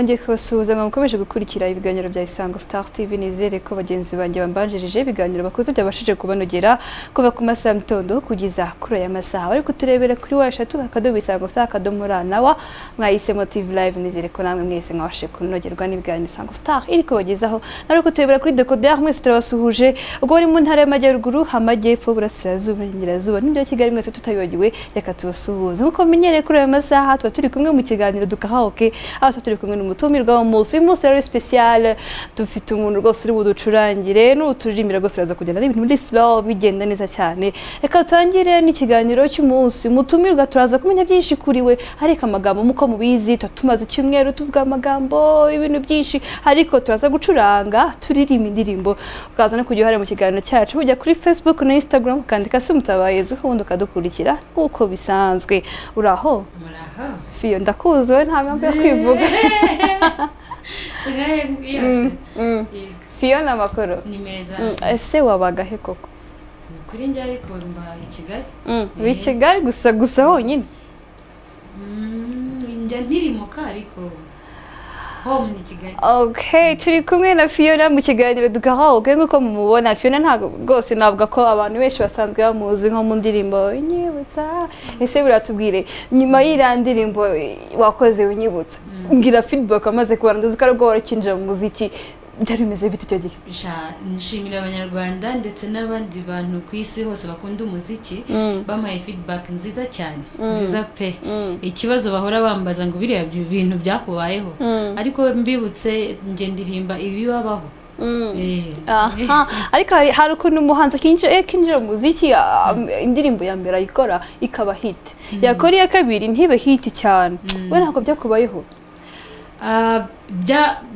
nongeye kubasuhuza ngo mukomeje gukurikira ibiganiro bya Isango Star TV. Nizere ko bagenzi banjye bambanjirije ibiganiro bakoze byabashije kubanogera kuva ku masaha y'itondo kugeza kuri aya masaha. Ariko turebere kuri washatu akadomo Isango Star akadomo nawa mwahisemo TV live. Nizere ko namwe mwese mwabashe kunogerwa n'ibiganiro Isango Star iri kubagezaho. Ariko turebera kuri decoder mwese turabasuhuje ubwo bari mu ntara y'amajyaruguru, amajyepfo, burasirazuba, ingirazuba n'ibyo Kigali mwese tutabibagiwe. Reka tubasuhuze nkuko menyereye kuri aya masaha tuba turi kumwe mu kiganiro dukahaoke. Aho turi kumwe n'umutumirwa w'umunsi. Uyu munsi rero special dufite umuntu rwose uri buducurangire n'uturirimira rwose uraza kugenda n'ibintu muri slow bigenda neza cyane. Reka tutangire n'ikiganiro cy'umunsi. Umutumirwa turaza kumenya byinshi kuri we, ariko amagambo muko mubizi tumaze icyumweru tuvuga amagambo ibintu byinshi, ariko turaza gucuranga turirimba indirimbo. Ukaza no kujya uhare mu kiganiro cyacu ujya kuri Facebook na Instagram ukandika Simutabayezu ubundi ukadukurikira nk'uko bisanzwe. Uraho? Muraho. Fiyo ndakuzi we nta mpamvu yo kwivuga. Sigaye yose. Fiona makoro. Ni meza. Ese wabaga he koko? Kuri njye ariko mba i Kigali. Wi Kigali gusa honyine. Njya ntirimuka ariko home ni Kigali. Okay, turi kumwe na Fiona mu kiganiro dukahaoke. Nk'uko mumubona Fiona ntago rwose navuga ko abantu benshi basanzwe bamuzi nko mu ndirimbo Unyibutsa. Ese biratubwire nyuma y'irandiririmbo wakoze Unyibutsa, ngira feedback amaze kubana ndazi ko aribwo warakinjira mu muziki. Byari bimeze bite icyo gihe? Nshimira abanyarwanda ndetse n'abandi bantu ku isi hose bakunda umuziki bampaye feedback nziza cyane, nziza pe. Ikibazo bahora bambaza ngo biriya bintu byakubayeho, ariko mbibutse nge ndirimba ibibabaho. Ariko hari ukuntu umuhanzi kinjira mu muziki indirimbo ya mbere ayikora ikaba hit, yakora iya kabiri ntibe hit cyane. We ntabwo byakubayeho?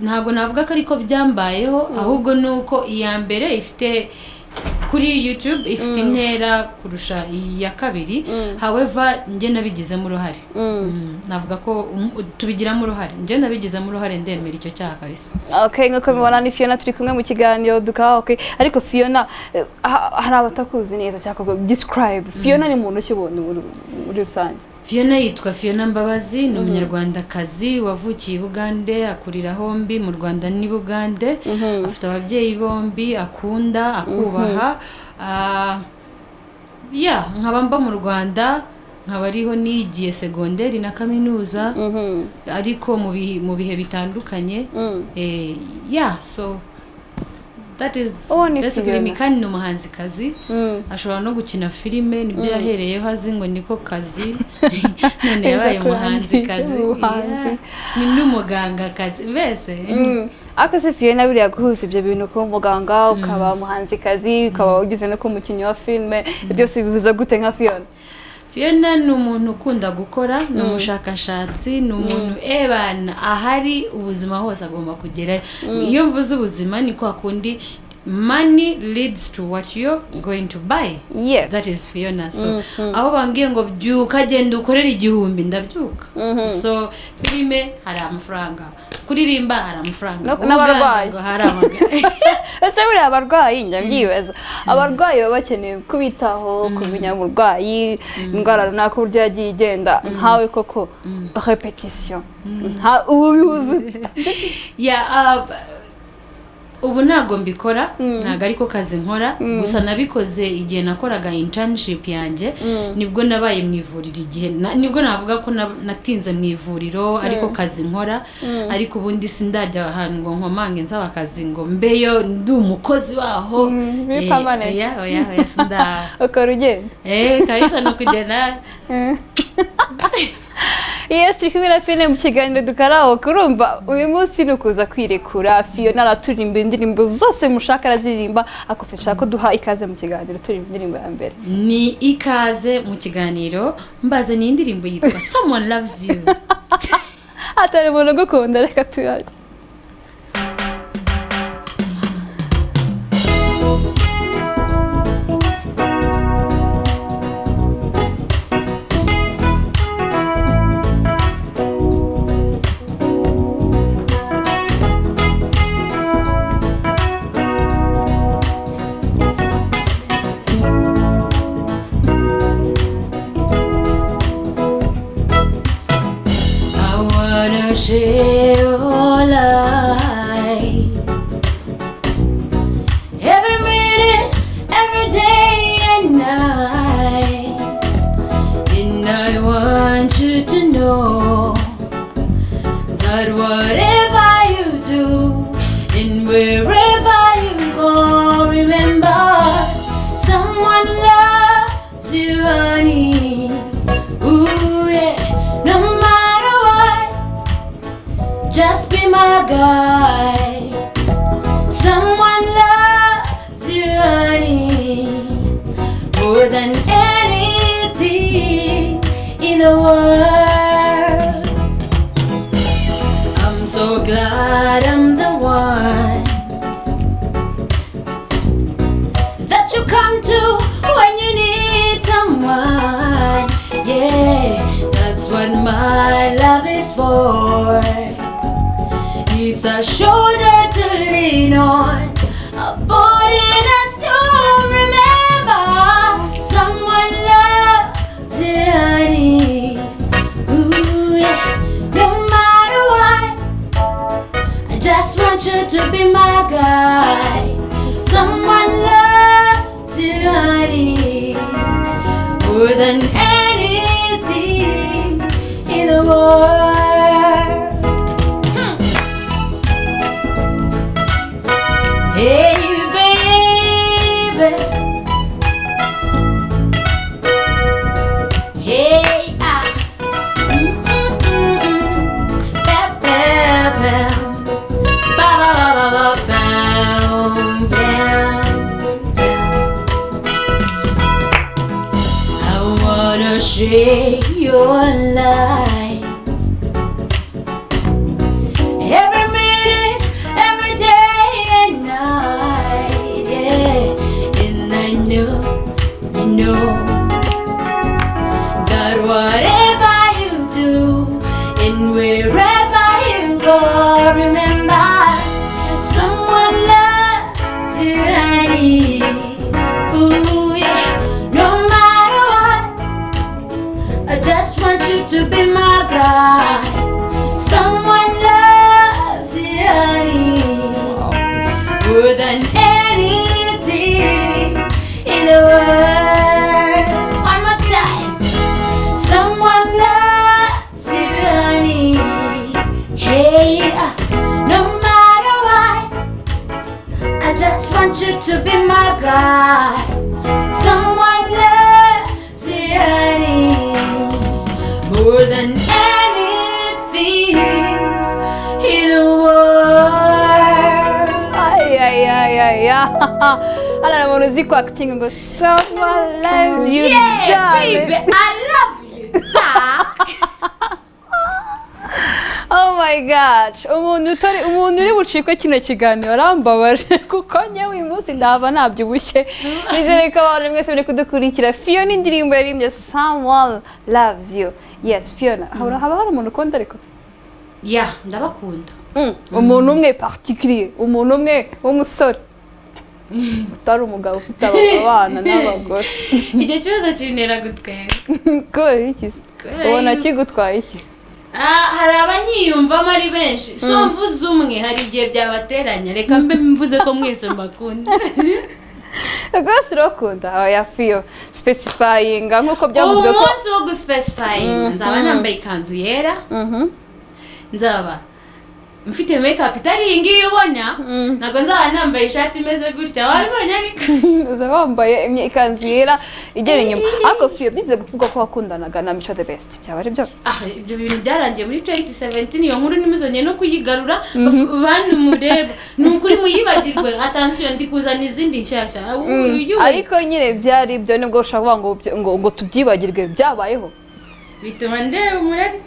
Ntabwo navuga ko ariko byambayeho, ahubwo nuko iya mbere ifite kuri YouTube ifite intera kurusha iya kabiri. However nge nabigizemo uruhare. Navuga ko tubigiramo uruhare, nge nabigizemo uruhare, ndemera icyo cyaha kabisa. Okay, nk'uko mubona ni Fiona turi kumwe mu kiganiro dukahaoke. Ariko Fiona hari abatakuzi neza cyangwa describe Fiona ni muntu kibone muri rusange. Fiona yitwa Fiona Mbabazi, ni umunyarwandakazi wavukiye i Bugande, akurira hombi mu Rwanda ni Bugande. Afite ababyeyi bombi akunda, akubaha. Nkaba mba mu Rwanda, nkaba ariho nigiye segonderi na kaminuza, ariko mu bihe bitandukanye. So that is basically Mikani ni umuhanzikazi. Ashobora no gukina filime, nibyo yahereyeho azi ngo niko kazi. None yabaye umuhanzikazi. Ni n'umugangakazi mbese. Akase Fiona biriya guhuza ibyo bintu ko umuganga ukaba umuhanzikazi ukaba ugize no kumukinnyi wa filime, byose bihuza gute nka Fiona? Fiona ni umuntu ukunda gukora, ni umushakashatsi, ni umuntu ahari ubuzima hose agomba kugera. Iyo mvuze ubuzima ni kwa kundi money leads to what you're going to buy. Yes. That is Fiona. So aho bambwiye ngo byuka genda ukorera 1000 ndabyuka. So filime hari amafaranga, kuririmba hari amafaranga, n'abarwayi hari amagara. Ese buri abarwayi njya mbyibaza, abarwayi baba bakeneye kubitaho, kumenya umurwayi indwara runaka uburyo yagiye igenda. Nkawe koko repetition nta ububihuze? Ubu ntago mbikora, ntago ariko kazi nkora. Gusa nabikoze igihe nakoraga internship yanjye, nibwo nabaye mu ivuriro igihe nibwo navuga ko natinze mu ivuriro, ariko kazi nkora. Ariko ubundi sindajya ahantu ngo nkomange nsaba akazi ngo mbeyo ndi umukozi waho. Oya sinda. Ukora ugenda? Kabisa no kugenda. Yes, tukibwira Fiona mu kiganiro dukarahaoke. Urumva uyu munsi ni kuza kwirekura. Fiona araturimba indirimbo zose mushaka araziririmba, akufasha ko duha ikaze mu kiganiro turimba indirimbo ya mbere. Ni ikaze mu kiganiro, mbaze ni indirimbo yitwa Someone Loves You. Atari umuntu gukunda, reka tuyaje. Share than anything in the world. I'm so glad I'm the one that you come to when you need someone. Yeah, that's what my love is for. It's a shoulder to lean on, a boy in a storm. Remember, someone loves you, honey. Ooh, yeah. No matter what, I just want you to be my guy. Someone loves you, honey, more than anything in the world. Hey, baby. Hey, bam, bam, bam. Ba, ba, ba, ba, ba, bam, bam, bam. I wanna share your life. Every minute, every day and night, yeah. And I know, you know, that whatever you do and wherever you go, remember, someone loves you, honey. Ooh, yeah. No matter what, I just want you to be my guy. Someone loves you, honey, more than anything in the world. One more time. Someone loves you, honey. Hey, no matter what, I just want you to be my guy. Someone loves you, honey, more than anything in the world. Ay, ay, ay, ay, ay. Ala na muntu uzi ko acting ngo someone loves you, Yeah, darling. baby, I love you, Oh my gosh, umuntu uri bucikwe kino kiganiro arambabaje kuko nyewe uyu munsi ndaba nabyibushye. Nizere ko abantu mwese muri kudukurikira. Fiona indirimbo yaririmbye Someone Loves You. Yes, Fiona. Haba hari umuntu ukunda ariko? Yeah, ndabakunda. Umuntu umwe particulier, umuntu umwe w'umusore. Utari umugabo ufite abana n'abagore. Icyo kibazo kinera gutwenga. Ko iki? Ubona kigutwaye iki? Hari abanyiyumvamo ari benshi, so mvuze umwe hari igihe byabateranya, reka mbe mvuze ko mwese mbakunda. Rwose urakunda oya Fio specifying nkuko byavuzwe ko umunsi wo guspecifying nzaba nambaye ikanzu yera, nzaba mfite makeup itari iyi ngiyi ubona, ntabwo nzaba nambaye ishati imeze gutya, wabibonye ariko nzaba wambaye ikanzu yera igera inyuma. Ariko Fio byize kuvuga ko wakundanaga na Mico the Best, byaba ari byo? Ibyo bintu byarangiye muri 2017, iyo nkuru nimuzonye no kuyigarura bantu mureba, nukuri muyibagirwe. Attention, ndi kuzana izindi nshyashya. Ariko nyine byari byo nibwo ushaka ngo tubyibagirwe, byabayeho bituma ndeba umurari.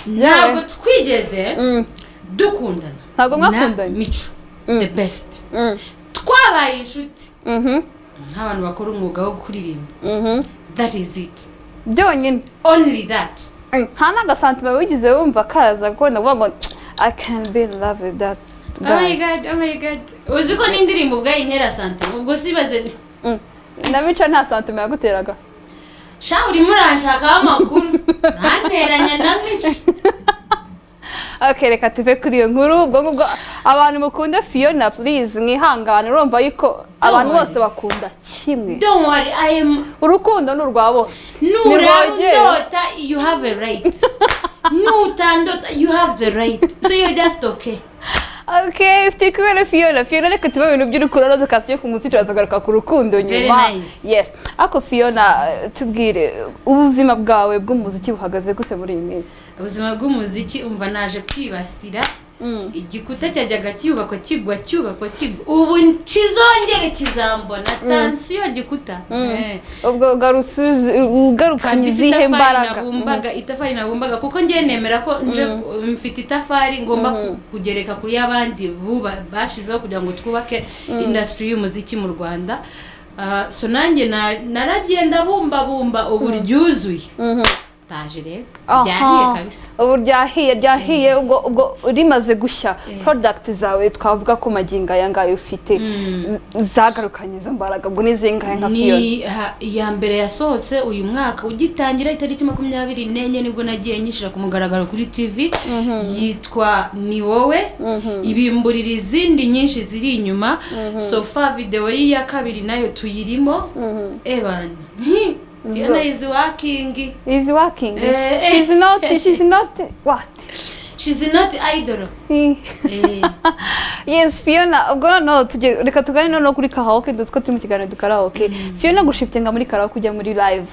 Ntabwo twigeze dukundana. Ntabwo mwakundanye? Mico the Best twabaye inshuti nk'abantu bakora umwuga wo kuririmba. That is it, byonyine, only that. nta n'agasantima wigize wumva kaza ko ndavuga ngo I can be in love with that guy. Oh my god, oh my god. Uzi ko n'indirimbo ubwayo intera santima, ubwo sibaze na Mico nta santima yaguteraga? Sha urimo uranshakaho amakuru ntanteranya na Mico. Okay, reka tuve kuri iyo nkuru. Ubwo ngubwo abantu mukunda Fiona please mwihangane, urumva yuko abantu bose bakunda kimwe. Don't worry, I am urukundo n'urwa bose. Nurandota, you have a right. Nutandota, you have the right. So you're just okay. Okay, fitikwere Fiona reka tuba ibintu by'urukundo no tukasije ku munsi turazagaruka ku rukundo nyuma. Nice. Yes. Ako Fiona tubwire ubuzima bwawe bw'umuziki buhagaze gute muri iyi minsi? Ubuzima bw'umuziki umva naje kwibasira igikuta cyajyaga cyubakwa kigwa ubu kizongere kizambona tansiyo gikuta ubwo ugarukanye izihe mbaraga itafari nabumbaga kuko ngiye nemera ko nje mfite itafari ngomba kugereka kuri abandi bashizeho kugira ngo twubake industry y'umuziki mu Rwanda. So nanjye naragenda bumba ubu ryuzuye taje rero ryahiye kabisa ubu ryahiye ubwo rimaze gushya product zawe twavuga ko magingo aya ngayo ufite zagarukanye izo mbaraga ubwo nizingahe nka Fiona ya mbere yasohotse uyu mwaka ugitangira itariki 24 nibwo nagiye nyishira ku mugaragaro kuri TV yitwa Ni Wowe ibimburira izindi nyinshi ziri inyuma sofa video ya kabiri nayo tuyirimo ebana Fiona is working. She's not what? She's not idol. Yes, Fiona, ubwo no reka tugane no kuri karaoke dutko turi mu kiganiro dukaraoke. Fiona gushiftinga muri karaoke kujya muri live.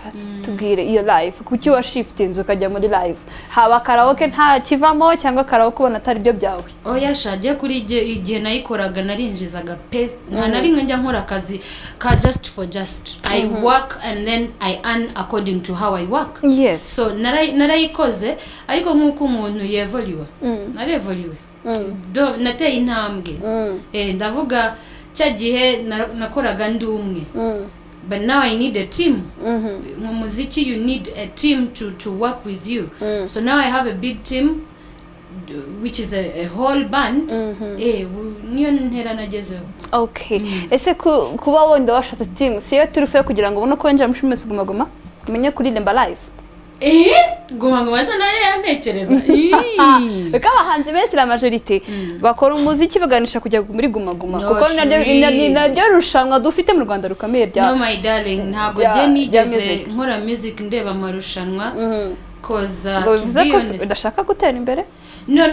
Tubwire iyo live kuki wa shiftinze ukajya muri live. Haba karaoke nta kivamo cyangwa karaoke ubona atari byo byawe. Oya shaje kuri igihe nayikoraga narinjizaga pe nta rimwe njya nkora akazi ka just for just. I work and then I earn according to how I work. Yes. So narayikoze ariko nkuko umuntu yevoliwe. Narevoliwe. Nateye intambwe ndavuga cya gihe nakoraga ndi umwe but now I need a team mu muziki you need a team to work with you so now I have a big team which is a whole band niyo ntera nagezeho. Okay ese kuba wenda washatse team siyo turufe kugira ngo ubone ko wenjira mushimese guma umenye kuri Lemba live guma sana yantekereza beka abahanzi benshi la majorité bakora umuziki baganisha kujya muri guma kuko naryo rushanwa dufite mu Rwanda rukameye rya no my darling ntago je nigeze nkora music ndeba amarushanwa koza bivuze ko udashaka gutera imbere no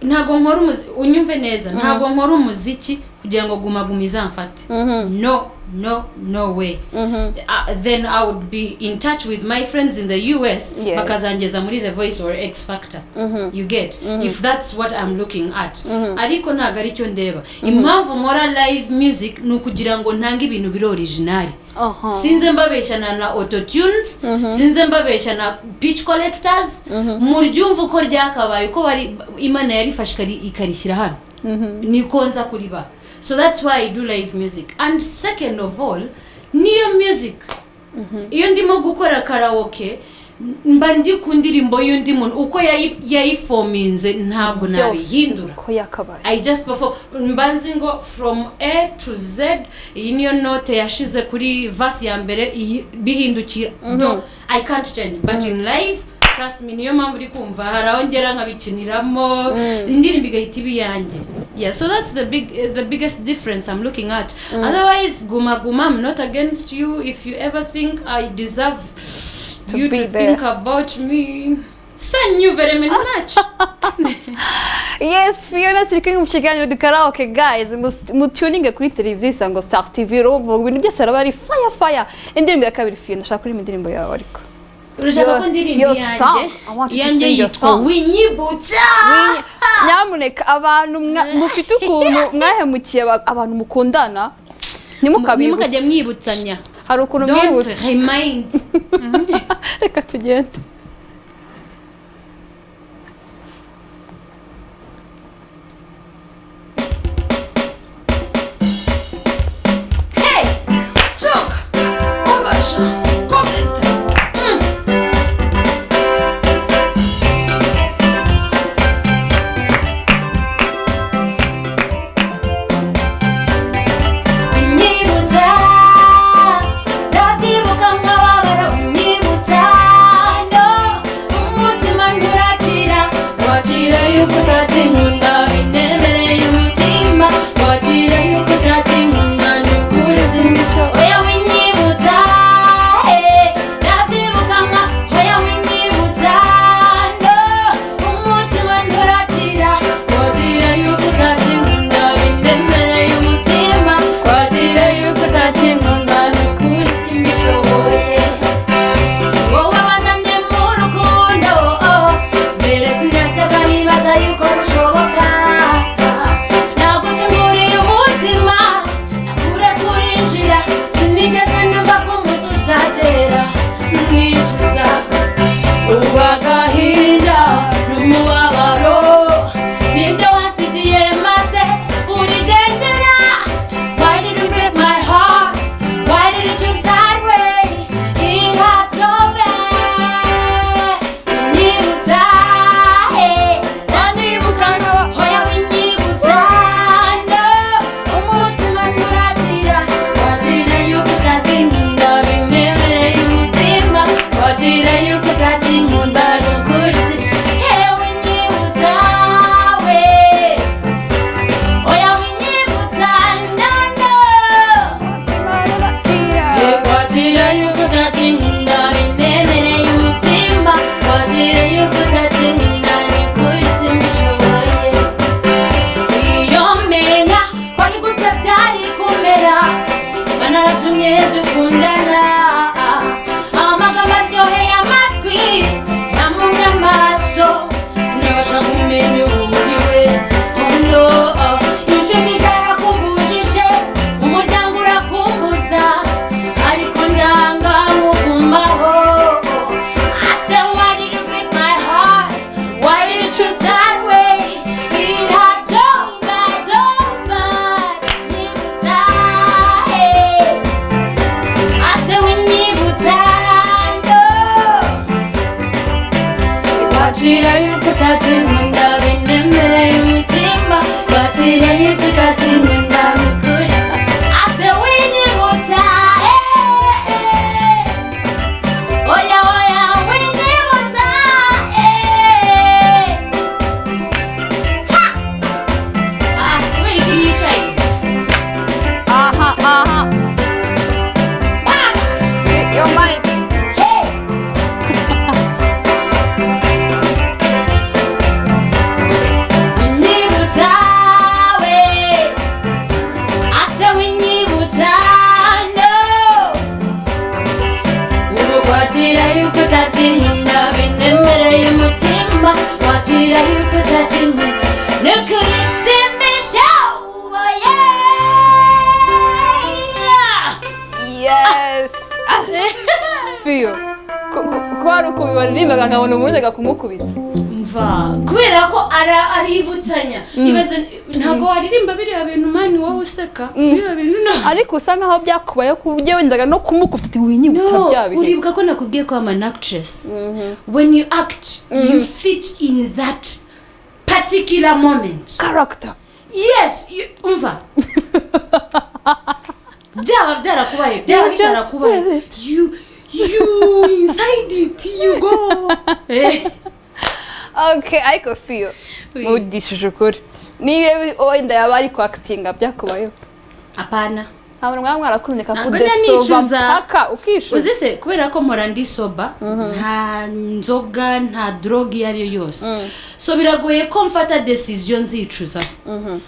ntago nkora umuziki unyumve neza ntago nkora umuziki kugira ngo guma izamfate no way then I would be in touch with my friends in the US bakazangeza muri The Voice or X Factor you get if that's what I'm looking at ariko ntago ari cyo ndeba impamvu nkora live music nukugira ngo ntange ibintu biri original sinze mbabeshana na autotunes sinze mbabeshana pitch collectors muryumva uko ryakabaye uko bari Imana yarifashika ikarishyira hano nikonza kuriba. So that's why I do live music. And second of all, niyo music. Iyo ndimo gukora karaoke, mba ndi kundirimbo y'undi muntu uko yayifominze ntabwo nabihindura. I just perform mbanzi ngo from A to Z. Iyi niyo note yashize kuri verse ya mbere bihindukira. No, I can't change. But in live, trust me, niyo mpamvu uri kumva harongera nkabikiniramo indirimbo igahita ibiyange. Yeah, so that's the biggest difference I'm looking at. Otherwise, guma I'm not against you. If you ever think I deserve you to think about me, thank you very much. Yes, Fiona turi mu kiganiro dukaraoke guys, mu tuning kuri televiziyo Isango Star TV robo ibintu byose arabari fire. Indirimbo ya kabiri Fiona ndashaka kuri indirimbo yawe ariko. Urashaka ko ndirimbo yanjye yitwa Winyibutsa. Nyamuneka abantu mufite ukuntu mwahemukiye abantu mukundana nimukajya mwibutsanya hari ukuntu mwibutsa don't remind reka tugende. Hey soka obasha comment no watira yuko utakinkunda binemereye umutima watira yuko utakinkunda nukuri ase winyibutsa oya oya winyibutsa kubera iki yicaye aha your mic. Winyibutsa we ase winyibutsa no ubu kwakira yuko utakinkunda binemereye umutima wakira yuko utakinkunda nukuri simbisha uboye Yes. Fio. Kwari uko baririmbaga nkabona umuntu agakumukubita. Mva kubera ko aributsanya ibaze ntabwo waririmba biriya bintu mani wowe useka biriya bintu ariko usa nkaho byakubaye ku buryo wendaga no kumukubita winyibutsa bya bihe. Uribuka ko nakubwiye ko I'm an actress. When you act you fit in that particular moment Character. yes umva byaba byarakubaye byaba bitarakubaye you inside it you go Okay, ariko Fio. Mudishije ukuri. Niba wenda yaba ari actinga byakubayeho. apana Abantu mwarakunyeka Ntabwo kudesova nicuza. mpaka ukishuza. uzise kubera ko mpora ndi soba nta nzoga nta drogue iyo ariyo yose so biragoye ko mfata decision nzicuza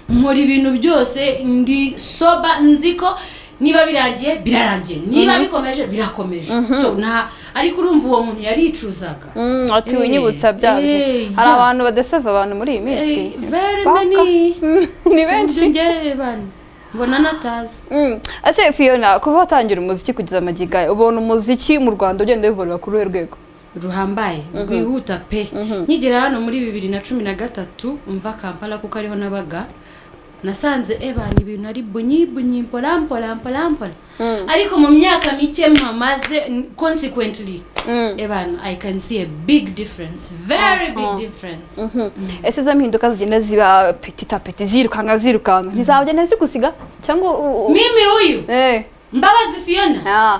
nkora ibintu byose ndi soba nziko niba biragiye birarangiye niba bikomeje birakomeje so nta ariko urumva uwo muntu yaricuzaga Ati winyibutsa bya bihe. Hari abantu badeseva abantu muri iyi minsi. very many Ni benshi. nge bana mbona natazi Ase Fiona, kuva watangira umuziki kugeza amagiga, ubona umuziki mu Rwanda ugenda bivorwa kuri rwego. ruhambaye rwihuta pe nkigera hano muri 2013 umva Kampala kuko ariho nabaga nasanze ebana ibintu ari bunyi mpola ariko mu myaka mike mpamaze consequently ebana I can see a big difference very big difference Ese za mpinduka zigenda ziba petit à petit zirukanga ntizabagenda zigusiga cyangwa mimi huyu Mbabazi Fiona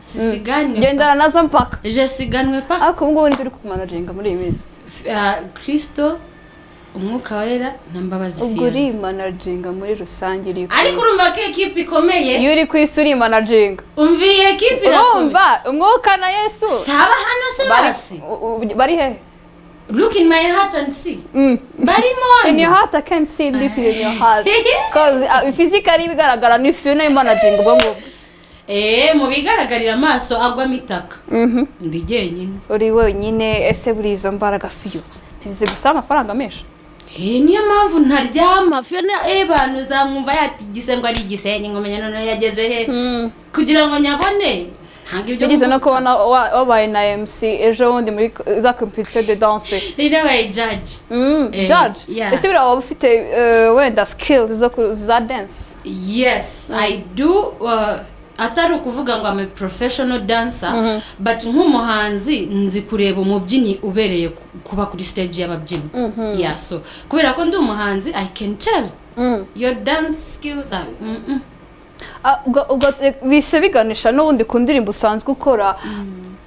sisiganywe gendana nazo mpaka je siganwe pa ariko ubwo wundi uri kumanaginga muri iyi minsi Kristo umwuka wera na Mbabazi Fiona ubwo uri managinga muri rusange iri ariko urumva ko equipe ikomeye iyo uri kwisi uri managinga umviye equipe irakomeye urumva umwuka na Yesu saba hano se basi bari he look in my heart and see bari mo in your heart I can't see deep in your heart because physically bigaragara ni Fiona managing ubwo ngubwo mu bigaragarira amaso agwa mitaka ndi jyenyine uri wenyine ese buri izo mbaraga Fio ntibize gusa amafaranga menshi niyo mpamvu ntaryama Fiona bantu zamwumva yatigise ngo ari igisenyi ngomenya none yageze he kugira ngo nyabone bigeze no kubona wabaye na MC ejo wundi muri za competition de danse rero wabaye judge judge ese bira waba ufite wenda skills za dance yes I do atari ukuvuga ngo I'm a professional dancer but nk'umuhanzi nzi kureba umubyinnyi ubereye kuba kuri stage y'ababyinnyi so kubera ko ndi umuhanzi I can tell your dance skills are ubwo bise biganisha n'ubundi ku ndirimbo usanzwe ukora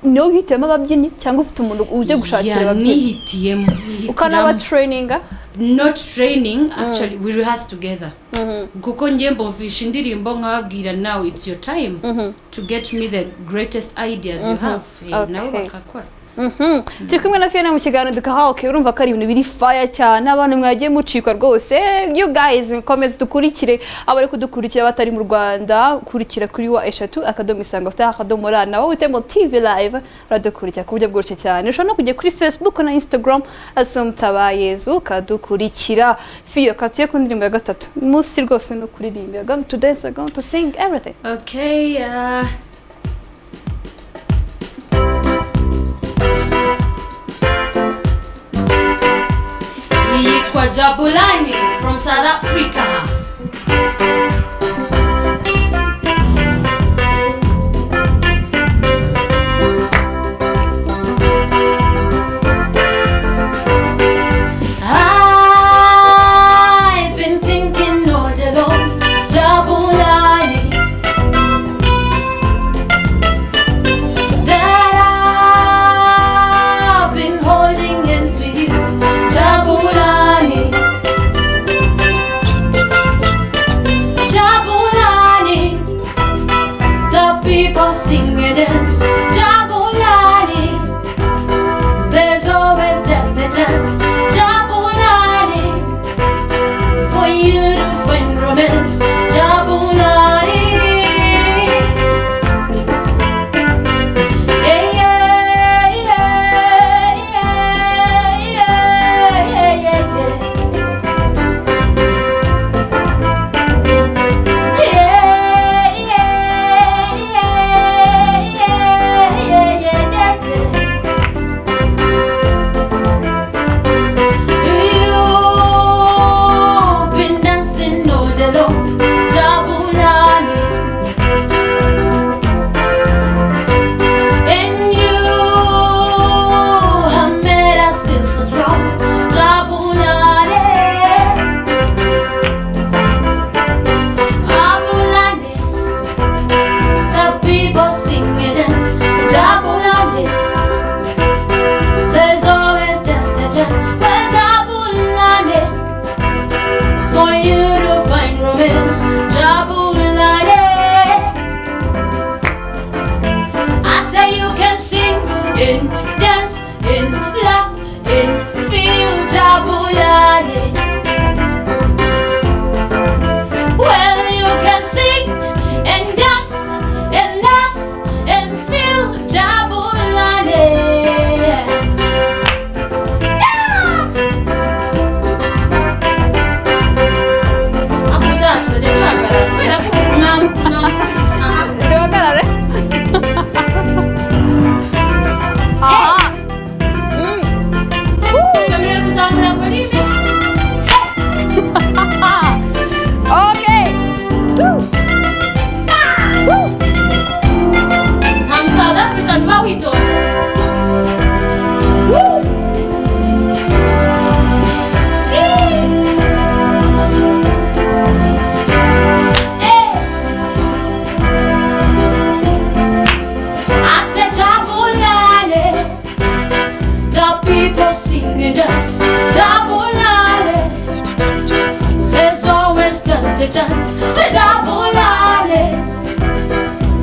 niyo uhitiyemo ababyinnyi cyangwa ufite umuntu uje gushakira ababyinnyi nihitiyemo ukanaba traininga not training actually we rehearse together kuko ngiye mbumvisha indirimbo nkababwira now it's your time to get me the greatest ideas you have nabo bakakora turi kumwe na Fiona mu kiganiro dukahaoke urumva ko ari ibintu biri fire cyane abantu mwagiye mucikwa rwose you guys komeze dukurikire abari kudukurikira batari mu Rwanda kurikira kuri wa eshatu @isango_star nawe witemo TV live radukurikira ku buryo bworoshye cyane ushobora no kujya kuri Facebook na Instagram @Mutabayezu kadukurikira Fio katiye ku ndirimbo ya gatatu munsi rwose no kuririmba going to dance going to sing everything okay yitwa Jabulani from South Africa. and dance and laugh and feel Jabulani. Well, you can sing and dance and laugh and feel Jabulani. Yeah! Aku tak sedih Dewa kan ada? Aha. Kamera bersama apa ni? Okay. I'm South African mojito. Chance, the Jabulani,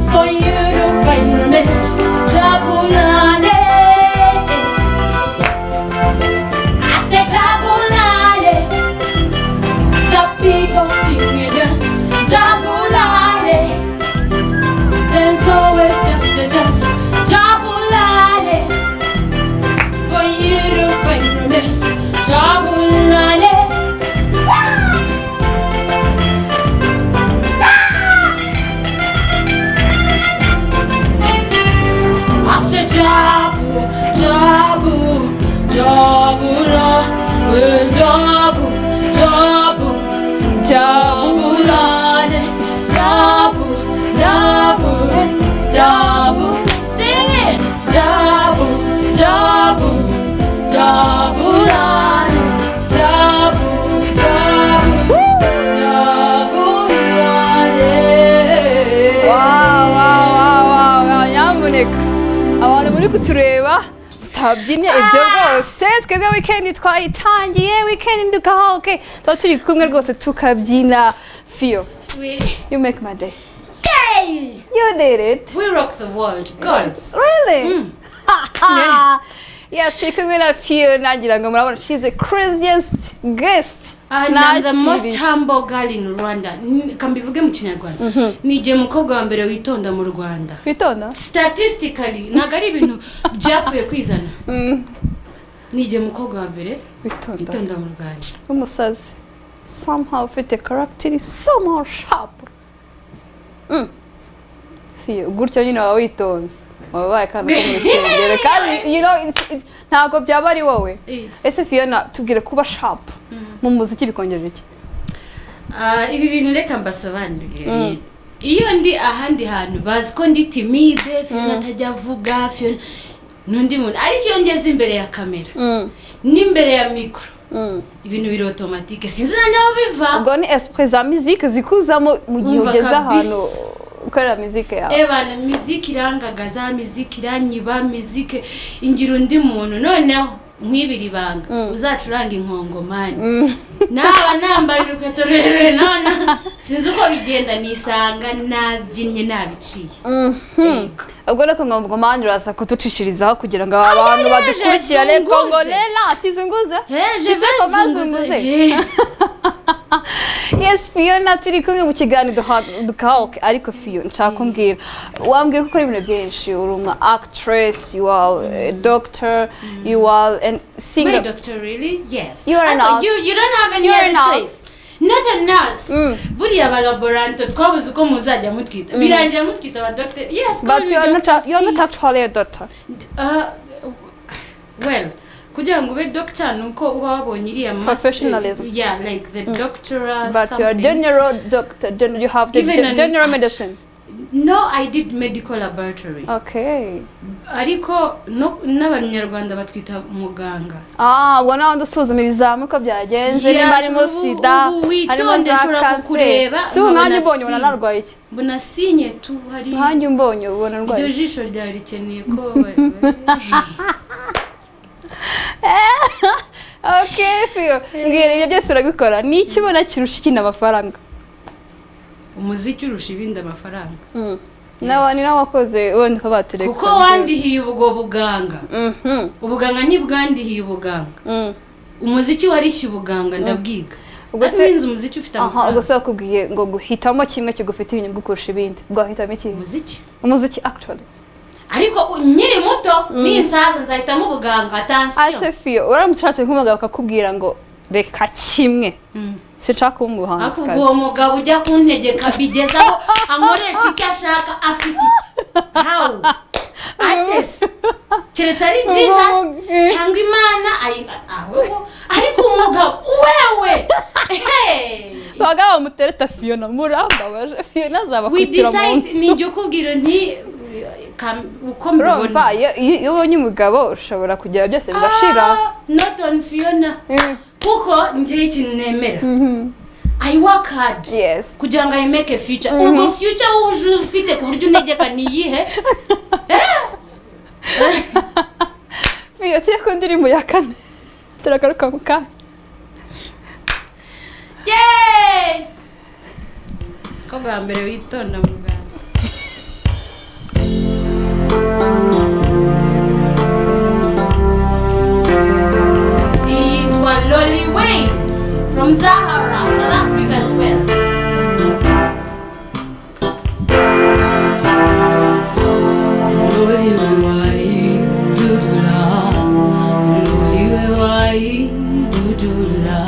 for you to find remiss, Jabulani. I said Jabulani, the people singing us, Jabulani. There's always just a chance, Jabulani, for you to find remiss, Jabulani. Jabulani, Jabu, sing it, Jabulani, Jabulani. Wow, nyamuneka abantu muri kutureba tutabyinnye ibyo rwose twebwe weekend twayitangiye weekend dukahoke tuba turi kumwe rwose tukabyina Fio. You make my day. Yay! You did it. We rock the world, girls. Really? Yes, turi kumwe na Fio nagira ngo murabona she's the craziest guest. And I'm the most humble girl in Rwanda. Kambivuge mu Kinyarwanda. Nije mukobwa wa mbere witonda mu Rwanda. Witonda? Statistically, ntago ari ibintu byapfuye kwizana. Nije mukobwa wa mbere witonda mu Rwanda. Umusazi. Somehow ufite character is somehow sharp. Fio, gutyo nyine wawe witonze. Wabaye kandi ko muri sengere kandi you know it's ntago byaba ari wowe. Ese Fiona tubwire kuba sharp mu muziki bikongeje iki? Ibi bintu reka mbasobanurire. Iyo ndi ahandi hantu bazi ko ndi timide, Fiona atajya avuga, Fiona nundi muntu ariko iyo ngeze imbere ya kamera n'imbere ya micro ibintu biri automatique sinzi nanjye biva. Ubwo ni esprit za musique zikuzamo mu gihe ugeze ahantu ukorera musique yawe. Bana musique irangagaza, musique iranyiba, musique ingira undi muntu noneho nkwibiri banga uzacuranga inkongomani naba nambaye urukweto rurerure none sinzi uko bigenda nisanga nabyinnye nabiciye. Ubwo reka inkongomani uraza kutucishirizaho kugira ngo abantu badukurikirane Kongolela tizunguze. Je vais zunguze. Yes, Fiona turi kumwe mu kiganiro dukahoke ariko Fio nshaka kumbwira wambwiye ko ukora ibintu byinshi uri umwa actress, you are a doctor, you are a singer. My doctor, really? Yes. You are a nurse. You don't have any other choice. Not a nurse. Buriya ba laborante twabuze uko muzajya mutwita. Birangira mutwita ba doctor. Yes. But you are not actually a doctor. Well, kugira ngo ube doctor nuko uba wabonye iriya professionalism. Yeah, like the doctor but something. you are general doctor, you have the general medicine. No, I did medical laboratory. Okay. Ariko n'abanyarwanda batwita muganga. Ubona ndasuzuma ibizami uko byagenze nimba arimo sida harimo za kanseri. Si umwanya mbonye ubona narwaye iki? Mbona sinye tu hari. Umwanya mbonye ubona ndwaye. Iryo jisho ryari rikeneye ko Okay, Fio. Mbwira ibyo byose urabikora. Ni iki ubona kirusha ikindi amafaranga? Umuziki urusha ibindi amafaranga. N'abandi nawakoze wenda kabatereka. Kuko wandihiye ubwo buganga. Ubuganga ntibwandihiye ubuganga. Umuziki warishye ubuganga ndabwiga. Ubwo se winze umuziki ufite amafaranga. Ubwo se bakubwiye ngo guhitamo kimwe kigufite inyungu kurusha ibindi. Bwahitamo iki? Umuziki actually. Ariko nyiri muto ninsaza nzahitamo ubuganga attention. Asefio uramushatse nk'umugabo akakubwira ngo reka kimwe. Sinshaka umuhanzi. Avuga uwo mugabo ujya kuntegeka bigezaho ankoresha icyo ashaka afite iki? How? Ates. Keretse ari Jesus cyangwa Imana ariko umugabo wewe. Bagabo mutereta Fiona muramba baje Fiona zaba kwitira mu. We decide ni njye kubwira nti uko mbibona. Iyo ubonye umugabo ushobora kugira byose bigashira. Not on Fiona. Kuko ngira ikintu nemera. I work hard. Yes. Kugira ngo I make a future. Ubwo future uje ufite ku buryo untegeka ni yihe? Fiyo cyako ndirimbo ya kane. Turagaruka mu kanya. Yay! Ko bwa mbere witonda mu Rwanda. Loli Wayne from Zahara, South Africa as well. Loli wai dudula, Loli wai dudula,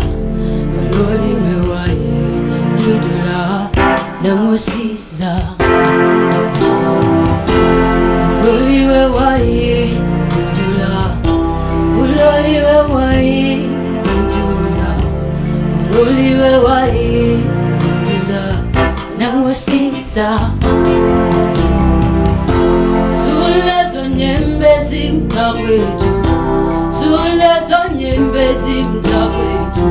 Loli wai dudula, namusiza. Loli wai dudula, Loli wai. Uliwe wai dudula namusiza Sulezo nyembezi mtakwetu Sulezo nyembezi mtakwetu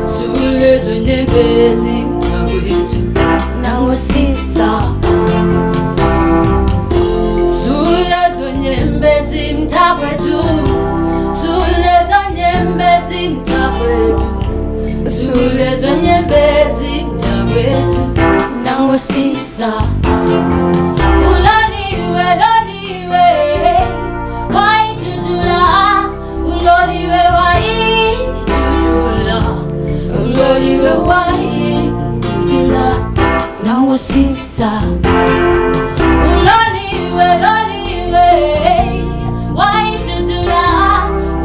Sulezo nyembezi mtakwetu namusiza Sulezo nyembezi mtakwetu Sulezo nyembezi mtakwetu Sulezo nyembezi mtakwetu namusiza Uloliwe loliwe wai dudula Uloliwe wai dudula Uloliwe wai dudula namusiza Uloliwe loliwe wai dudula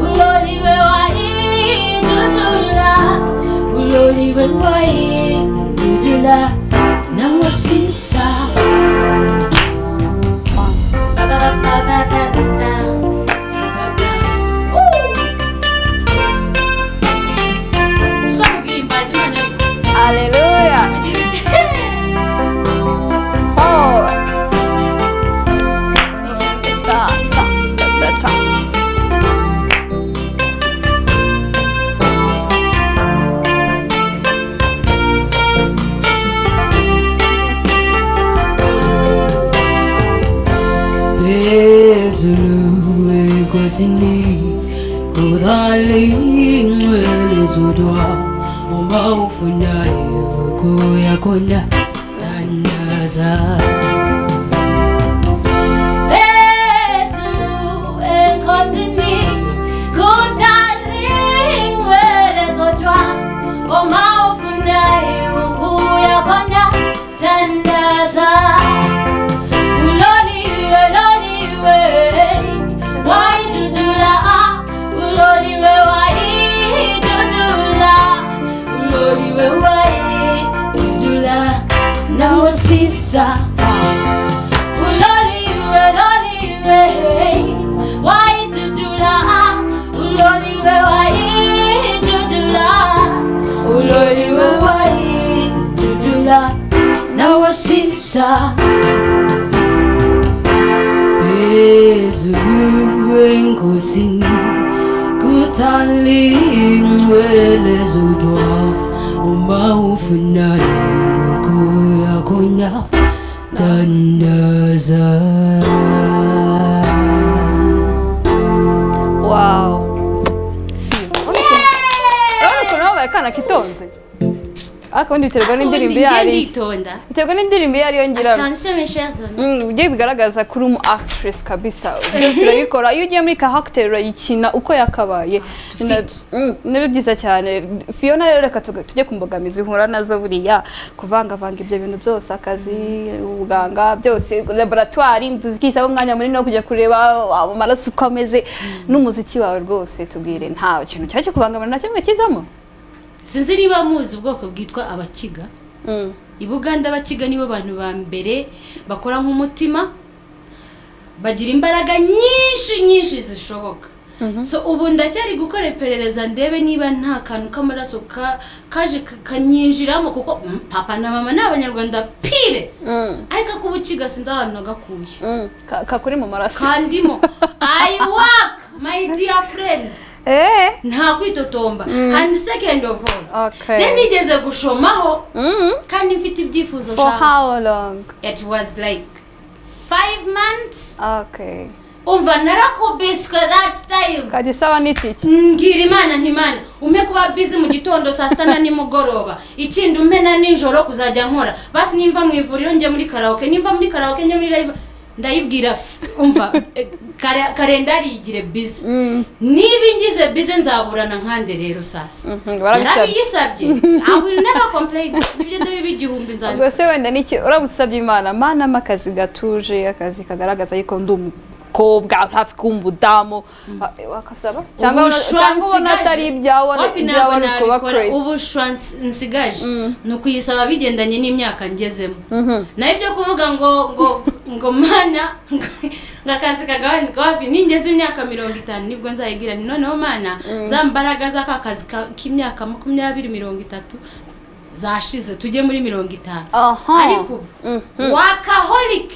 Uloliwe wai dudula Uloliwe wai dudula namusiza Hallelujah. Oh. Ta. Bezulu ekosini kudali ngwele zodwa Oma ufunayo kuyakonda tandaza Bezulu ekosini kudali ngwele zodwa Oma ufunayo kuyakonda tandaza Why dudula Uloliwe wai dudula Uloliwe wai dudula namusiza Uloliwe loliwe wai dudula Uloliwe wai dudula Uloliwe wai dudula namusiza Bezulu enkosini kuthali ngwele zodwa Oma ufunayo kuyakonda tandaza Wow. Urabona ukuntu wabaye akana kitonze ariko ubundi biterwa n'indirimbo yari biterwa n'indirimbo yari yongera attention mes chers amis ugiye bigaragaza kuri umu actress kabisa byose urabikora iyo ugiye muri character urayikina uko yakabaye nabi byiza cyane Fiona rero reka tujye kumbogamizi nkura nazo buriya kuvangavanga ibyo bintu byose akazi ubuganga byose laboratoire nduzikisa umwanya munini no kujya kureba amaraso uko ameze n'umuziki wawe rwose tubwire nta kintu cyacyo kubangamira na kimwe kizamo sinzi niba muzi ubwoko bwitwa abakiga i Buganda abakiga nibo bantu ba mbere bakora nk'umutima bagira imbaraga nyinshi zishoboka so ubu ndacyari gukora iperereza ndebe niba nta kantu k'amaraso kaje kanyinjiramo kuko papa na mama ni abanyarwanda pire ariko kubukiga sindahantu nagakuye kakuri mu maraso kandimo I work my dear friend nta kwitotomba and second of all then nigeze gushomaho kandi mfite ibyifuzo for how long it was like 5 months umva narakubiswe that time kaje sawa nitiki ngira imana ntimana ume kuba busy mu gitondo saa 6 na nimugoroba ikindi umpe na nijoro kuzajya nkora basi nimva mu ivuriro nje muri karaoke nimva muri karaoke nje muri live ndayibwira umva kalendari igire busy niba ngize busy nzaburana nkande rero sasa yarabiyisabye I will never complain nibyo ndabibi igihumbi nzabi ubwo se wenda niki uramusabye imana amakazi gatuje akazi kagaragaza yuko ndumukobwa hafi k'umudamu wakasaba cyangwa ubona atari ibyawe ni kuba crazy ubushwa nsigaje no kuyisaba bigendanye n'imyaka ngezemo na ibyo kuvuga ngo mana ngakazi kagabanika wapi ningeze imyaka 50 nibwo nzayigira noneho mana zambaraga z'akakazi k'imyaka 20-30 zashize tujye muri 50 ariko workaholic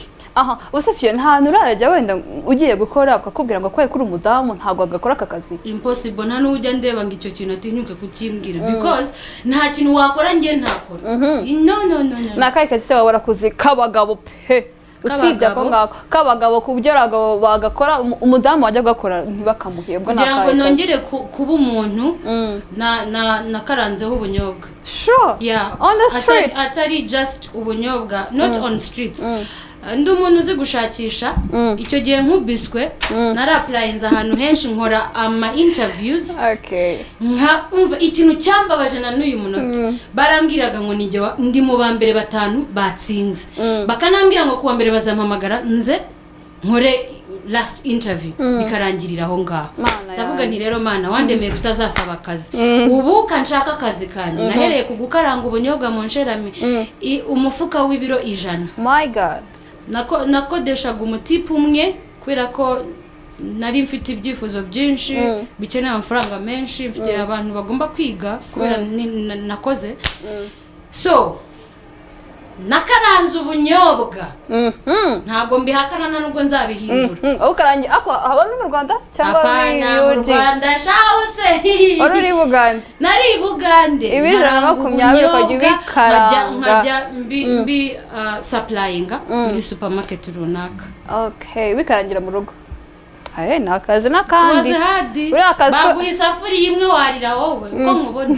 Usifye nta nurajya wenda ugiye gukora akakubwira ngo kwaye kuri umudamu ntago agakora akazi impossible nta n'ujya ndeba ngo icyo kintu atinyuke kukimbwira because nta kintu wakora ngiye ntakora no nakaye kazi se warakuze kabagabo pe usibye ko ngako kabagabo kubyaraga bagakora umudamu wajya gakora ntibakamuhebwa nakaye kugira ngo nongere kuba umuntu na karanzeho ubunyobwa sure yeah on the street atari just ubunyobwa not on streets ndi umuntu uzi gushakisha icyo gihe nkubiswe narapplyinze ahantu henshi nkora ama interviews nka umva ikintu cyambabaje na n'uyu munota barambwiraga ngo ndi mu bambere 5 batsinze bakanambwira ngo kuwa mbere bazampamagara nze nkore last interview bikarangirira aho ngaho ndavuga nti rero mana wandemeye kutazasaba akazi ubu kanshaka akazi kanje nahereye kugukaranga ubunyobwa mu nsherami umufuka w'ibiro 100 my god nakodeshaga umutipe umwe kubera ko nari mfite ibyifuzo byinshi bikeneye amafaranga menshi mfite abantu bagomba kwiga kubera nakoze so nakaranze ubunyobwa ntago mbihakana nubwo nzabihindura ukarangi aba mu Rwanda cyangwa mu Rwanda shawuse uri Bugande nari Bugande ibijana 20 ukajya nkajya mbi supplyinga muri supermarket runaka bikarangira mu rugo nakazi nakandi uri akazi baguha isafuriya imwe warira wowe uko mubona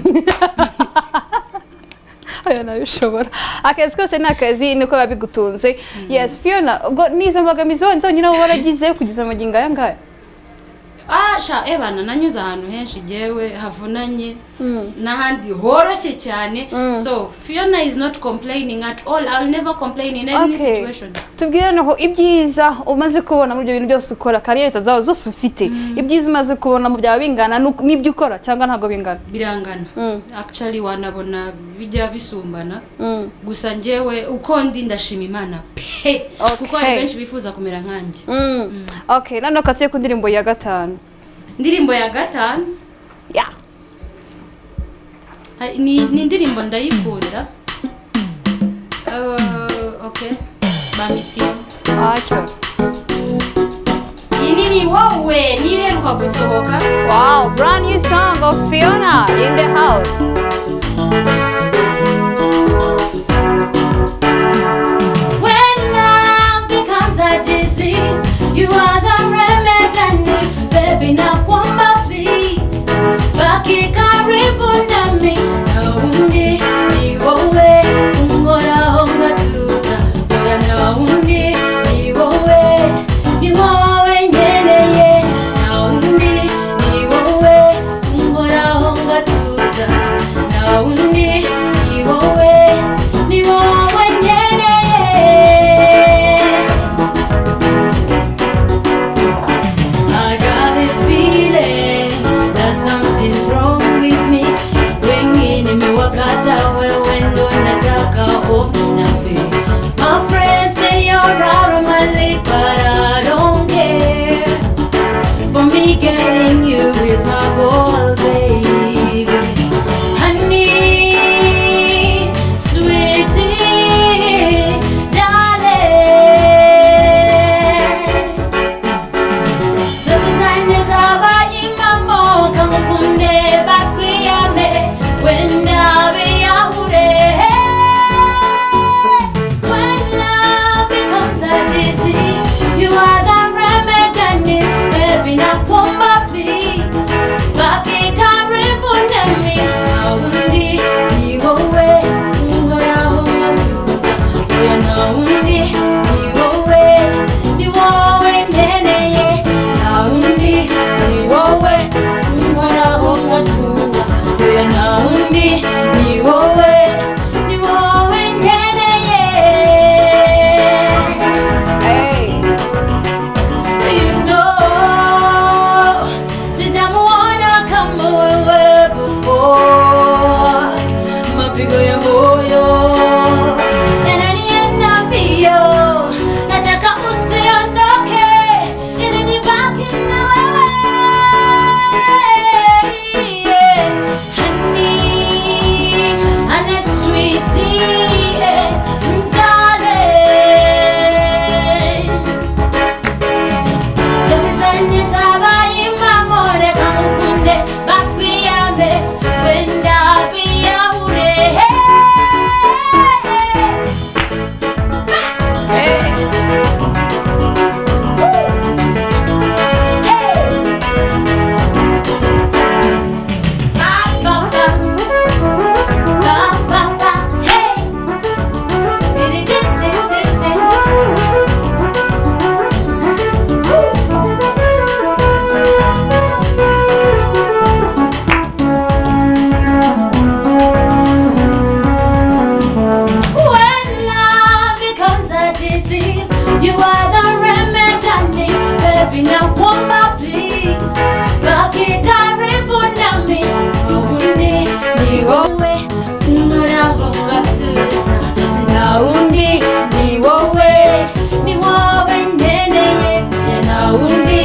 aya nabishobora akazi kose nakazi niko babigutunze yes Fiona ubwo nizo mbogamizi zonyine waragize kugeza amagingo aya ngaya ebana nanyuze ahantu henshi jewe havunanye n'ahandi horoshye cyane so Fiona is not complaining at all. I'll never complain in any situation. Tubwira naho ibyiza umaze kubona muri byo bintu byose ukora kariyeri zawe zose ufite ibyiza umaze kubona mu bya bingana n'ibyo ukora cyangwa ntago bingana birangana actually wanabona bijya bisumbana gusa njewe uko ndi ndashima Imana kuko ari benshi bifuza kumera nkanjye nano katiye ku ndirimbo ya 5 ndirimbo ya 5 ni indirimbo ndayikunda bamitiye ini wowe niheruka gusohoka brand new song of Fiona in the house. When love becomes a disease, you are the remedy, baby nakuomba please baki karibu nami naundi niwo nakuomba please, baki karibu nami, naundi ni wowe nkoraho ngatuza, naundi ni wowe, ni wowe nkeneye, naundi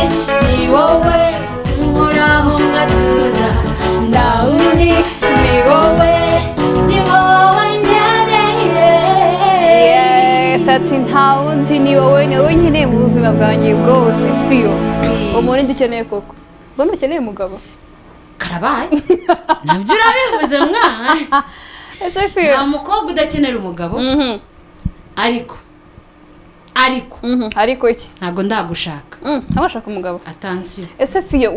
ni wowe nkoraho ngatuza, naundi ni wowe, ni wowe nkeneye. Yes, ati nta wundi ni wowe nkeneye mu buzima bwanjye bwose. Fio, umuntu dukeneye koko, mbona ukeneye umugabo karabaye nabyo urabivuze mwana. ese Fio, nta mukobwa udakenera umugabo, ariko iki ntabwo ndagushaka. ntabwo ashaka umugabo. Attention. Ese Fio,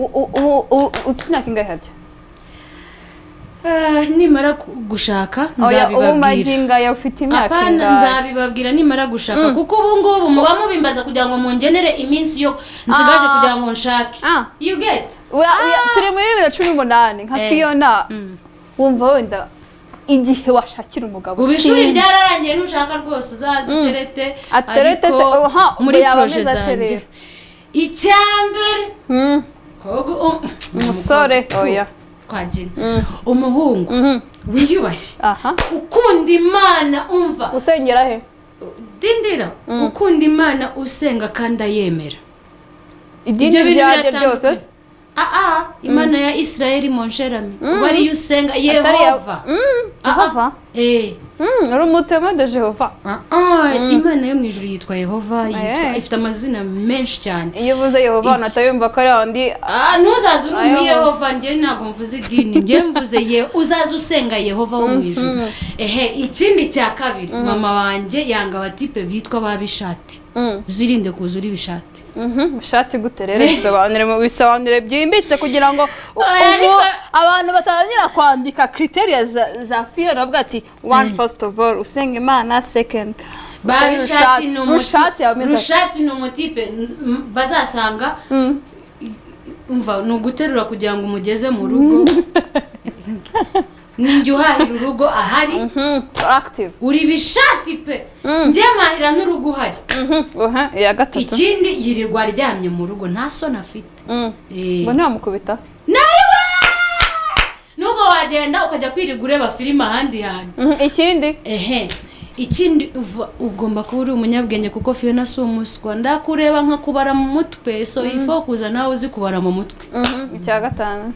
ufite imyaka ingahe harya? Nimara gushaka nzabibabwira. Ubu maginga ya ufite imyaka ingahe? Apana, nzabibabwira nimara gushaka kuko ubu ngubu muba mubimbaza kugira ngo mungenere iminsi yo nsigaje kugira ngo nshake. You get? Turi muri 2018 nka Fiona. Wumva wenda igihe washakira umugabo. Ubishuri ryararangiye nushaka rwose uzazi terete. Aterete se muri projet zanjye. Icyambere. Kogo umusore oya. Umuhungu wiyubashye, ukunda Imana, umva usengera he dindira, ukunda Imana usenga kandi ayemera idini ryaje ryose. Imana ya Israeli monsherami bari yusenga Yehova. Yehova uri umutema de Jehova. Imana yo mu ijuru yitwa Yehova, ifite amazina menshi cyane. Iyo uvuze Yehova natayumva ko ari andi. Ntuzaze uri Yehova, njye ntabwo mvuze idini, njye mvuze uzaze usenga Yehova wo mu ijuru. Ikindi cya kabiri, mama wanjye yanga abatipe bitwa babishati. Uzirinde kuza uri bishati. Bishati gute rero? Bisobanure byimbitse kugira ngo abantu batangira kwandika criteria za Fiona bavuga ati one first of all usenga Imana, second babishati rushati no motipe bazasanga umva no guterura kugira ngo umugeze mu rugo. Ninjye uhahira urugo ahari active uri bishati pe, njye mahira n'urugo uhari. Ya gatatu ikindi yirirwa aryamye mu rugo nta soni afite. Ngo ntamukubita nawe nubwo wagenda ukajya kwirirwa ureba filime ahandi hantu. Ikindi ugomba kuba uri umunyabwenge kuko Fiona si umuswa, ndakureba nka kubara mu mutwe, so ifo kuza nawe uzi kubara mu mutwe. Icya gatanu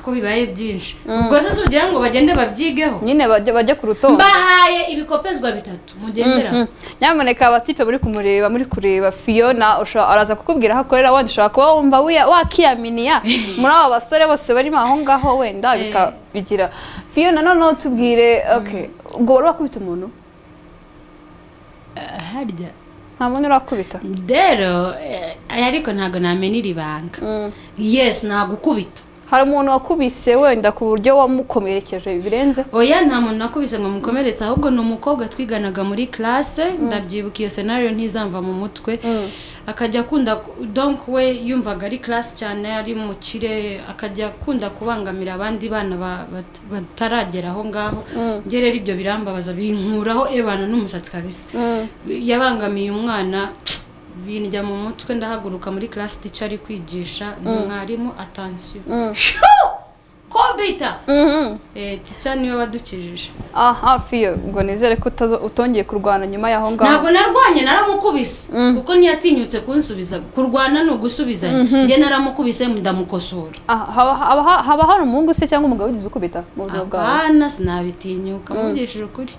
ko bibaye byinshi ubwo se sugira ngo bagende babyigeho nyine bajye ku rutonde. Mbahaye ibikopezwa 3 mugendera. Nyamuneka abatipe muri kumureba muri kureba Fiona araza kukubwira aho akorera, wandi ushaka kuba wumva wakiyaminiya muri abo basore bose barimo aho ngaho wenda bikabigira. Fiona noneho tubwire ubwo wari wakubita umuntu harya? Nta muntu urakubita rero ariko ntago namenira ibanga. Yes nagukubita. Hari umuntu wakubise wenda ku buryo wamukomerekeje birenze? Oya, nta muntu nakubise ngo mukomeretse, ahubwo ni umukobwa twiganaga muri classe. Ndabyibuka iyo scenario ntizamva mu mutwe. Akajya akunda donc we yumvaga ari classe cyane, ari mu kire, akajya akunda kubangamira abandi bana bataragera aho ngaho. Nge rero ibyo birambabaza binkuraho ebana n'umusatsi kabisa. Yabangamiye umwana binjya mu mutwe, ndahaguruka muri class teacher ari kwigisha mwarimu attention kobita teacher niwe wadukijije. Fio ngo nizere ko utongeye kurwana nyuma yaho ngaho. Ntabwo narwanye, naramukubise kuko ntiyatinyutse kunsubiza. Kurwana no gusubizanya, nge naramukubise ndamukosora. Haba hari umuhungu se cyangwa umugabo ugize ukubita mu buzima bwawe? Abana sinabitinyuka mugishije ukuri.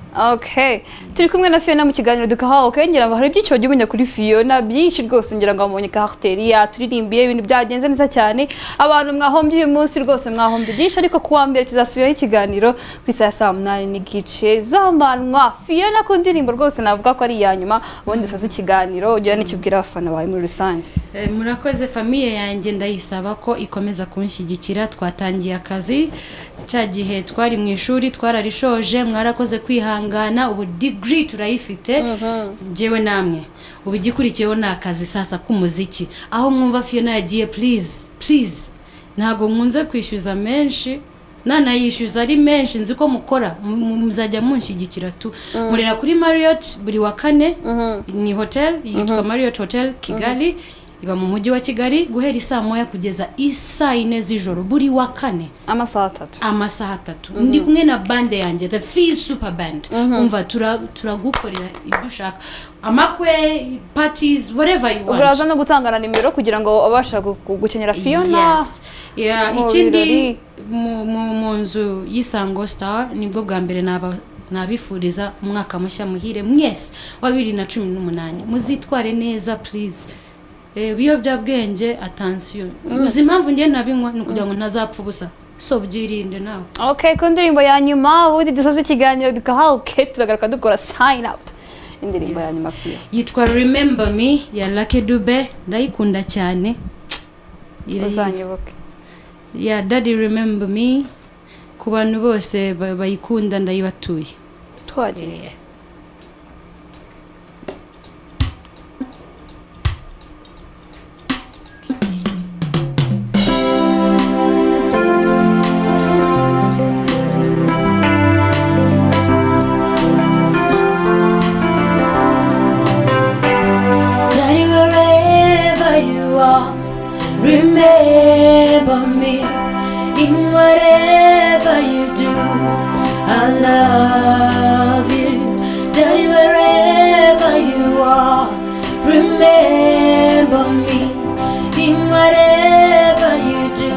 Turi kumwe na Fiona mu kiganiro dukahaho ngira ngo hari byinshi bagiye umenya kuri Fiona, byinshi rwose ngira ngo amonye caracteria turirimbiye ibintu byagenze neza cyane. Abantu mwahombye uyu munsi rwose mwahombye byinshi, ariko kuwa mbere tuzasubiraho ikiganiro ku isaha 8 n'igice zamanwa. Fiona ku ndirimbo rwose navuga ko ari iya nyuma, ubundi soza ikiganiro ugira n'icyo ubwira abafana bawe muri rusange. Murakoze famille yanjye, ndayisaba ko ikomeza kunshyigikira. Twatangiye akazi cya gihe twari mu ishuri, twararishoje, mwarakoze kwihangana, ubu degree turayifite. Jewe namwe ubu igikurikiyeho ni akazi sasa k'umuziki. Aho mwumva Fiona yagiye, please ntago nkunze kwishyuza menshi, nanayishyuza ari menshi, nzi ko mukora muzajya munshyigikira tu. Murera kuri Marriott buri wa kane, ni hotel yitwa Marriott Hotel Kigali. iba mu mujyi wa Kigali guhera isaa moya kugeza isaa 4 z'ijoro buri wa kane amasaha 3 ndi kumwe na bande yanjye the Fizz Super Band umva turagukorera ibyo ushaka amakwe parties whatever you want uraza no gutangana nimero kugira ngo abasha gukenyera Fiona ikindi mu nzu y'Isango Star nibwo bwa mbere nabifuriza umwaka mushya muhire mwese wa 2018 muzitware neza please ibiyobyabwenge attention uzi impamvu ngiye nabinywa ni kugira ngo ntazapfa ubusa so byirinde nawe okay ku ndirimbo ya nyuma ubundi dusoza ikiganiro dukahawe turagaruka dukora sign out indirimbo ya nyuma Fio yitwa Remember Me ya Lucky Dube ndayikunda cyane uzanyibuke ya Daddy Remember Me ku bantu bose bayikunda ndayibatuye twagiye Remember me in whatever you do. I love you, Daddy, wherever you are. Remember me in whatever you do.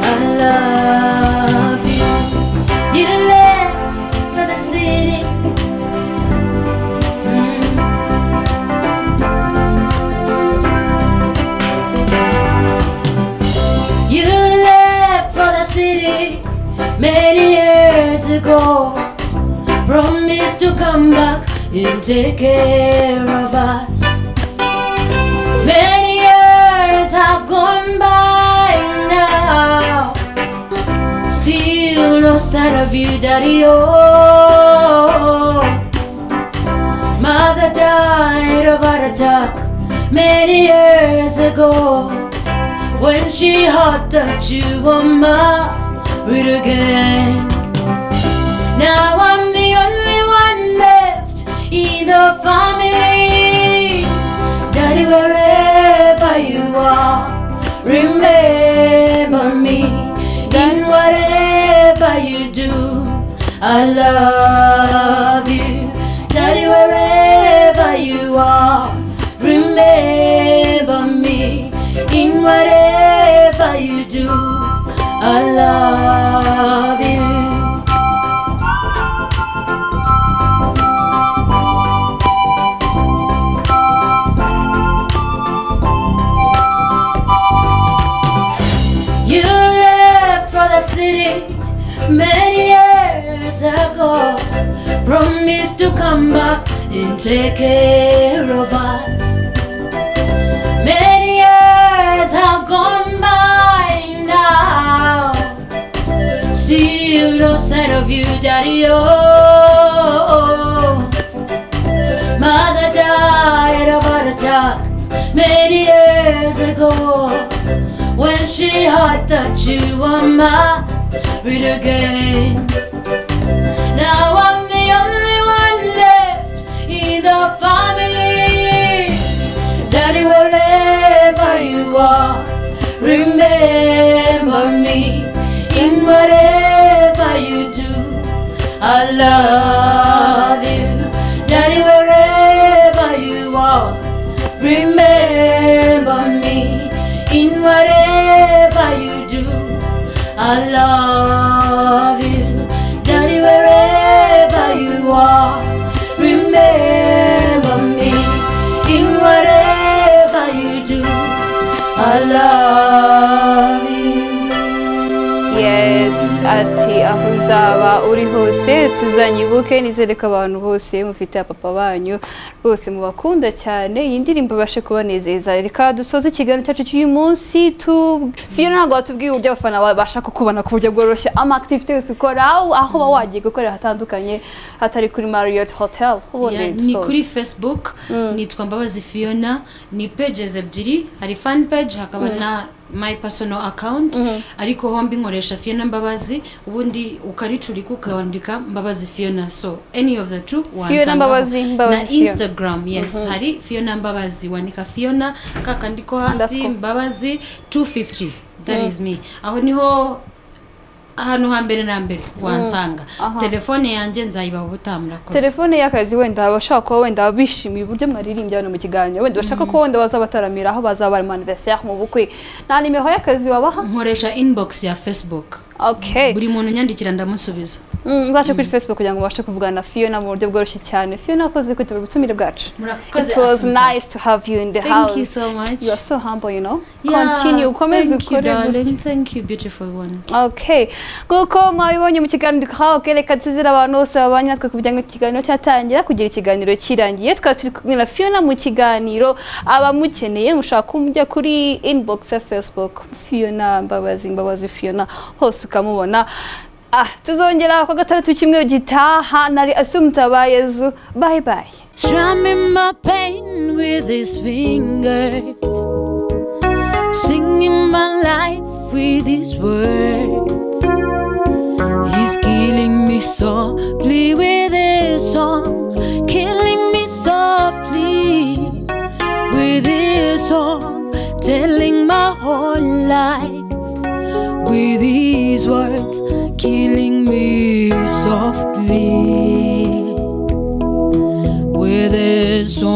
I love you. You left for the city. Many years ago, promised to come back and take care of us. Many years have gone by now, still no sign of you, Daddy. Oh, Mother died of heart attack many years ago, when she heard that you were mine again. Now I'm the only one left in the family. Daddy, wherever you are, remember me in whatever you do. I love you. Daddy, wherever you are, remember me in whatever you do. I love you. You left for the city many years ago, promised to come back and take care of us. Many years have gone by now, still no sign of you, Daddy. Oh, Mother died of heart attack many years ago, when she heard that you were married again. Now I'm the only one left in the family. Daddy, wherever you are, remember me in whatever you do. I love you. Daddy, wherever you are, remember me in whatever you do. I love you. Daddy, wherever you are, remember me in whatever you do. I love you. Yes, ati aho uzaba uri hose tuzanyibuke. Nizere ko abantu bose mufite papa banyu bose mubakunda cyane. Iyi ndirimbo bashe kubanezeza. Reka dusoze ikiganiro cyacu cy'uyu munsi. Fiona ntabwo watubwiye uburyo abafana babasha kukubona ku buryo bworoshye, ama activities ukora aho bawagiye gukorera hatandukanye hatari kuri Marriott Hotel. Ni kuri Facebook nitwa Mbabazi Fiona, ni pages ebyiri, hari fan page hakaba na my personal account ariko hombi nkoresha Fiona Mbabazi ubundi ukaricurika ukandika Mbabazi Fiona, so any of the two Fiona Mbabazi na Instagram yes hari Fiona Mbabazi wanika Fiona kakandiko hasi Mbabazi 250 that is me. Aho niho ahantu hambere na mbere wansanga. Telefone yanje nzayibaho butamura koze. Telefone y'akazi wenda abashaka wenda bishimiye uburyo mwaririmbye hano mu kiganiro, wenda bashaka ko wenda bazabataramira aho bazaba ari anniversaire mu bukwe, na nimero y'akazi wabaha? Nkoresha inbox ya Facebook. Okay. Buri muntu nyandikira ndamusubiza. Nzache kuri Facebook kugira ngo bashe kuvugana na Fiona mu buryo bworoshye cyane. Fiona akoze kwitaba ubutumire bwacu. It was nice to have you in the house. Thank you so much. You are so humble, you know. Yeah, continue ukomeze ukore. Thank you beautiful one. Okay. Guko mwabibonye mu kiganiro karaoke reka tuzira abantu bose babanyatwe kuvuga ngo ikiganiro cyatangira kugira ikiganiro kirangiye. Twari turi kumwe na Fiona mu kiganiro, abamukeneye mushaka kumujya kuri inbox ya Facebook Fiona Mbabazi Fiona hose ukamubona. Tuzongera kwa gatandatu kimwe gitaha. Nari Asumtabayezu. Bye bye. Strumming my pain with his fingers, singing my life with his words. He's killing me softly with his song, killing me softly with his song, telling my whole life with his words, killing me softly with his song.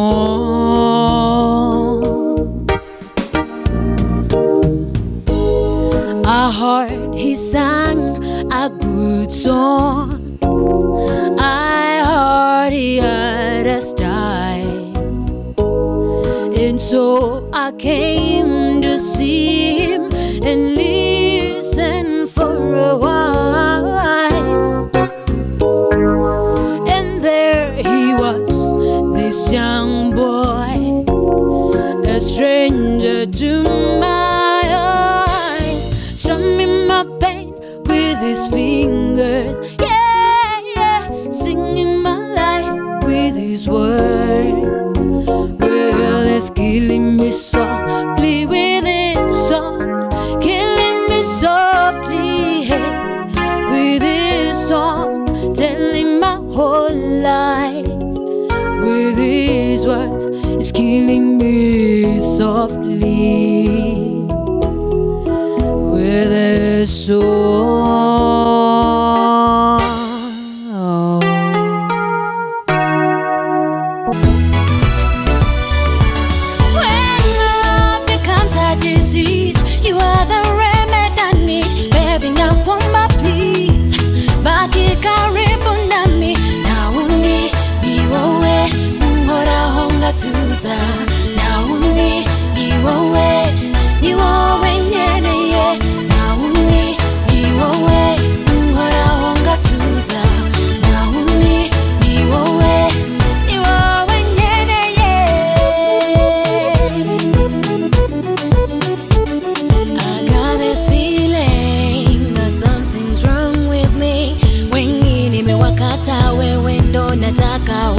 I heard he sang a good song, I heard he had a style, and so I came to see him and listen for a while. And there he was, this young boy, a stranger to my eyes, strumming my pain with his fingers, yeah, yeah, singing my life with his words. Well, it's killing me softly with his song, killing me softly, hey, with his song, telling my whole life with his words. It's killing me softly with his song. When love becomes a disease, you are the remedy I need. Baby, nakuomba please, baki karibu nami. Nauni niwewe, unhoraho ngatuza. Nauni niwewe, niwewe nyeneye. Nauni niwewe, unhoraho ngatuza. Nauni niwewe, niwewe nyeneye. I got this feeling that something's wrong with me. Wengine mewakata, wewe ndo nataka